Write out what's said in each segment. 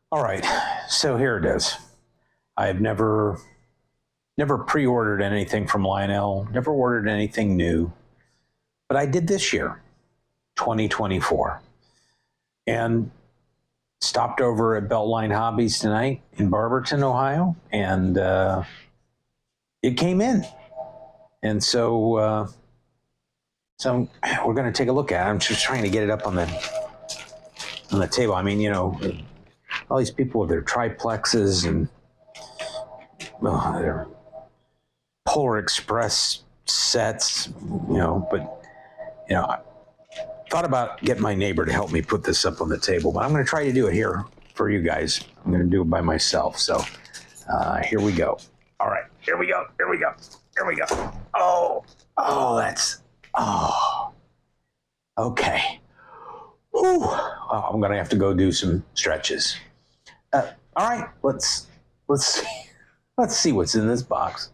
All right, so here it is. I've never pre-ordered anything from Lionel, never ordered anything new, but I did this year, 2024, and stopped over at Beltline Hobbies tonight in Barberton, Ohio, and it came in, and so we're going to take a look at it. I'm just trying to get it up on the table. I mean, all these people with their triplexes and their Polar Express sets, but I thought about getting my neighbor to help me put this up on the table, but I'm going to try to do it here for you guys. I'm going to do it by myself. So here we go. All right, here we go. Okay. Whew. Oh, I'm going to have to go do some stretches. All right, let's see what's in this box.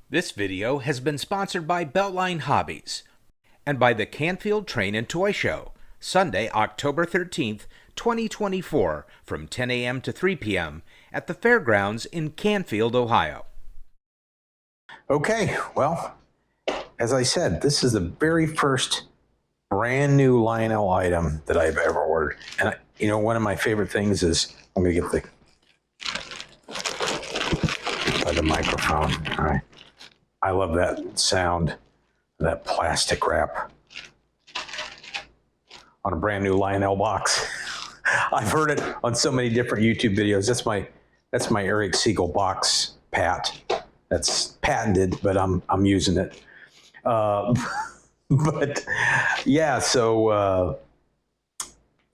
This video has been sponsored by Beltline Hobbies and by the Canfield Train and Toy Show, Sunday, October 13th, 2024, from 10 a.m. to 3 p.m. at the Fairgrounds in Canfield, Ohio. Okay, well, as I said, this is the very first brand new Lionel item that I've ever ordered. And, one of my favorite things is, I'm going to get the microphone. All right. I love that sound, that plastic wrap on a brand new Lionel box. I've heard it on so many different YouTube videos. That's my Eric Siegel box pat. That's patented, but I'm using it. But yeah, so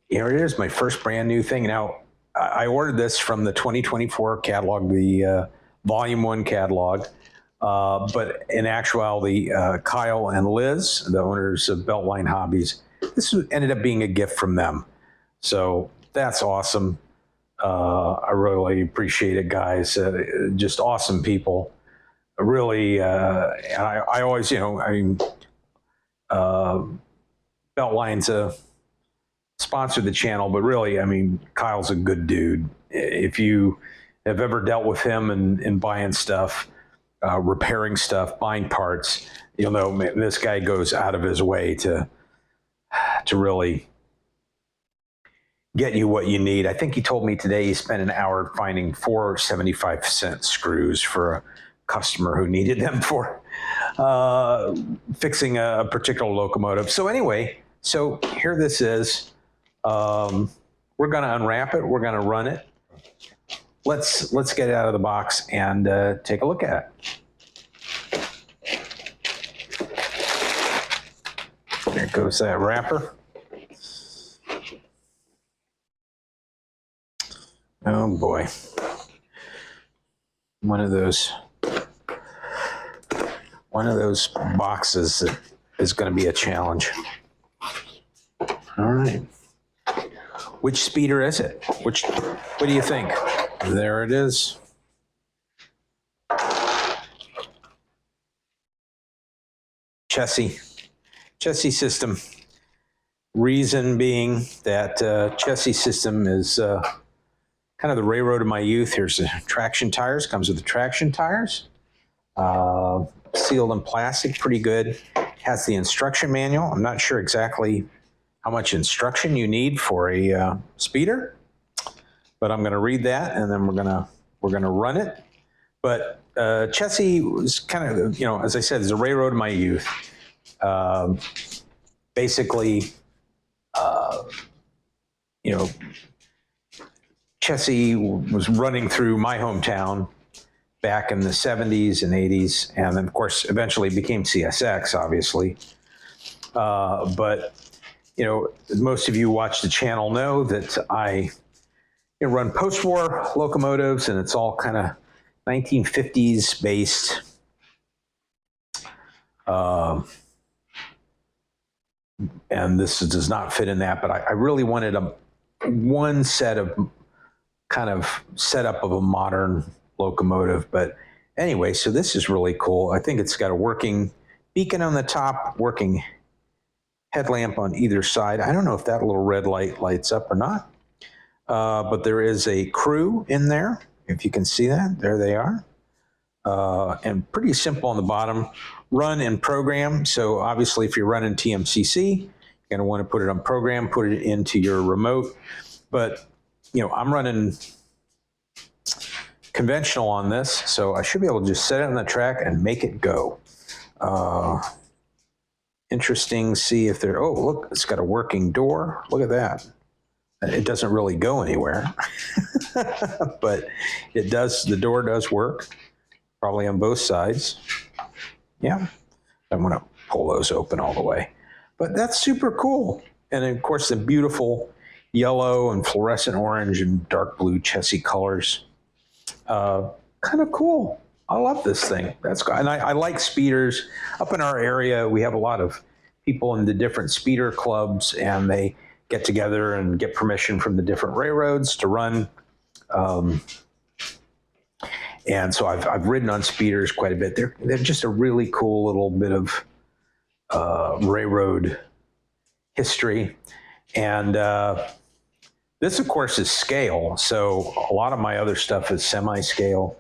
here it is, my first brand new thing. Now, I ordered this from the 2024 catalog, the Volume 1 catalog. But in actuality, Kyle and Liz, the owners of Beltline Hobbies, this ended up being a gift from them. So that's awesome. I really appreciate it, guys. Just awesome people. Really, and I always, Beltline's sponsored the channel, but really, Kyle's a good dude. If you have ever dealt with him and buying stuff, repairing stuff, buying parts, you'll know this guy goes out of his way to really get you what you need. I think he told me today he spent an hour finding 4 75-cent screws for a customer who needed them for fixing a particular locomotive. So anyway, so here this is. We're going to unwrap it. We're going to run it. Let's get it out of the box and take a look at it. There goes that wrapper. Oh boy. One of those boxes that is going to be a challenge. All right. Which speeder is it? What do you think? There it is. Chassis system. Reason being that chassis system is kind of the railroad of my youth. Here's the traction tires. Comes with the traction tires. Sealed in plastic, pretty good. Has the instruction manual. I'm not sure exactly how much instruction you need for a speeder, but I'm going to read that, and then we're going to run it. But chassis was kind of, as I said, is the railroad of my youth. Basically, chassis was running through my hometown back in the 70s and 80s, and then of course eventually became CSX, obviously. But most of you watch the channel know that I run post-war locomotives, and it's all kind of 1950s based. And this does not fit in that, but I really wanted one set of kind of setup of a modern locomotive, but Anyway, so this is really cool. I think it's got a working beacon on the top, working headlamp on either side. I don't know if that little red light lights up or not, but there is a crew in there. If you can see that, there they are. And pretty simple on the bottom, run and program. So obviously if you're running TMCC, you're going to want to put it on program, put it into your remote. But, you know, I'm running conventional on this, so I should be able to just set it on the track and make it go. Interesting, see if there, oh, look, it's got a working door. Look at that. It doesn't really go anywhere, but it does, the door does work, probably on both sides. Yeah, I'm gonna pull those open all the way. But that's super cool. And of course the beautiful yellow and fluorescent orange and dark blue chassis colors. Kind of cool. I love this thing. That's good. And I like speeders. Up in our area, we have a lot of people in the different speeder clubs, and they get together and get permission from the different railroads to run. And so I've ridden on speeders quite a bit. They're just a really cool little bit of railroad history. And this, of course, is scale. So a lot of my other stuff is semi-scale,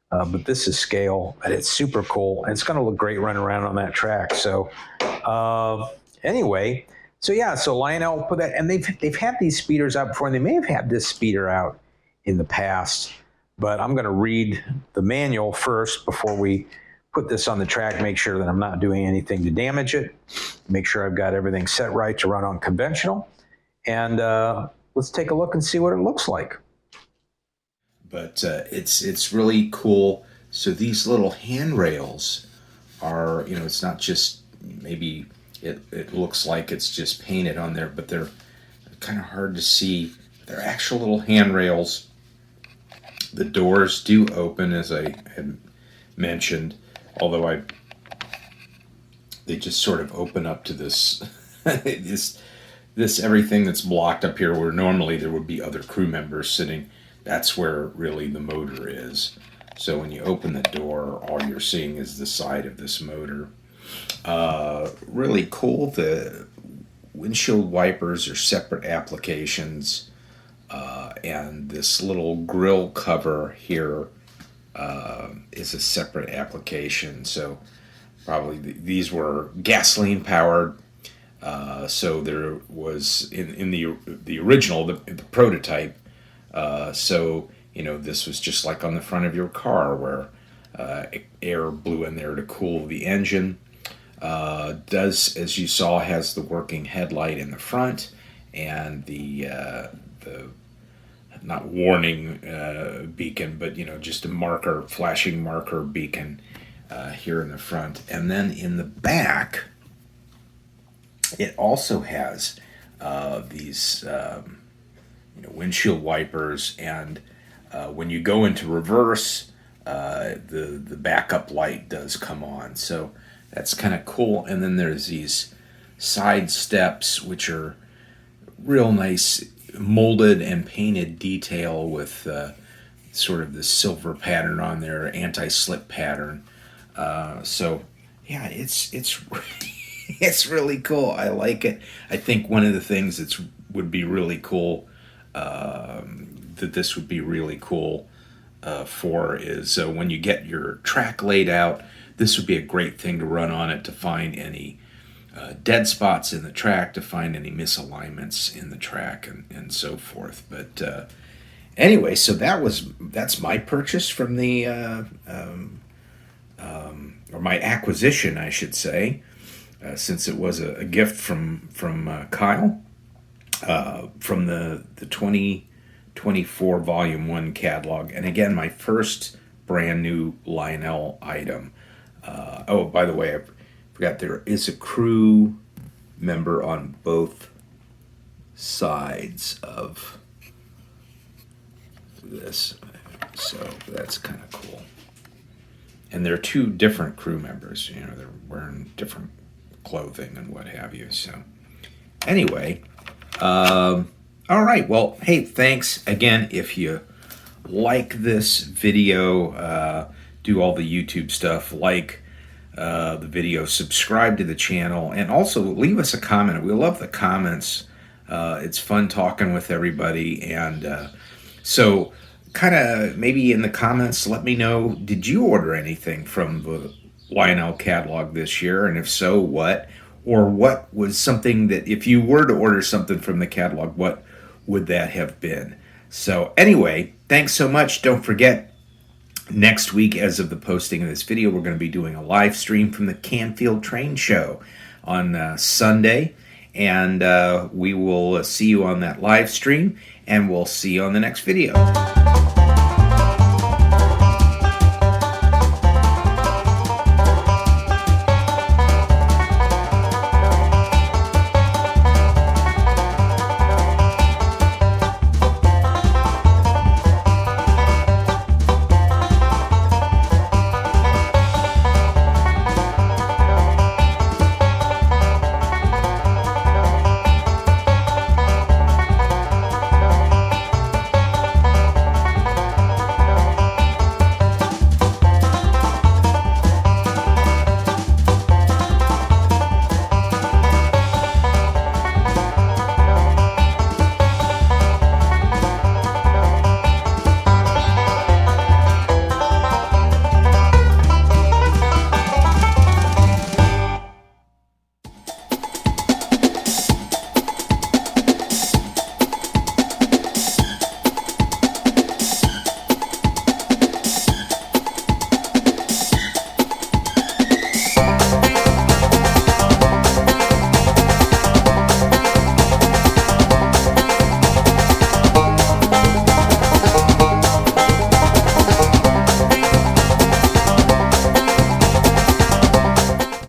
but this is scale, and it's super cool. And it's going to look great running around on that track. So anyway, so yeah, so Lionel put that, and they've had these speeders out before, and they may have had this speeder out in the past. But I'm going to read the manual first before we put this on the track, make sure that I'm not doing anything to damage it, make sure I've got everything set right to run on conventional. And let's take a look and see what it looks like. But it's really cool. So these little handrails are, you know, it's not just maybe it looks like it's just painted on there, but they're kind of hard to see. They're actual little handrails. The doors do open, as I had mentioned, although they just sort of open up to this this everything that's blocked up here, where normally there would be other crew members sitting. That's where really the motor is. So when you open the door, all you're seeing is the side of this motor. Really cool. The windshield wipers are separate applications. And this little grill cover here is a separate application. So probably these were gasoline powered. So there was in the original, the prototype. So you know, this was just like on the front of your car, where air blew in there to cool the engine. Does, as you saw, has the working headlight in the front, and the not warning beacon, but you know, just a marker, flashing marker beacon here in the front. And then in the back, it also has these you know, windshield wipers, and when you go into reverse, the backup light does come on. So that's kind of cool. And then there's these side steps, which are real nice molded and painted detail with sort of the silver pattern on there, anti-slip pattern. So yeah, it's it's really cool. I like it. I think one of the things that would be really cool, that this would be really cool for, is when you get your track laid out, this would be a great thing to run on it to find any dead spots in the track, to find any misalignments in the track, and so forth. But anyway, so that's my purchase from the or my acquisition, I should say, since it was a gift from Kyle, from the 2024 Volume 1 catalog. And again, my first brand new Lionel item. Oh, by the way, I forgot, there is a crew member on both sides of this, so that's kind of cool. And they're two different crew members, you know, they're wearing different clothing and what have you. So anyway, all right, well, hey, thanks again. If you like this video, do all the YouTube stuff, like the video, subscribe to the channel, and also leave us a comment. We love the comments. It's fun talking with everybody, and so kind of maybe in the comments let me know, did you order anything from the Lionel catalog this year, and if so, what? Or what was something that, if you were to order something from the catalog, what would that have been? So anyway, thanks so much. Don't forget, next week, as of the posting of this video, we're going to be doing a live stream from the Canfield train show on Sunday, and we will see you on that live stream, and we'll see you on the next video.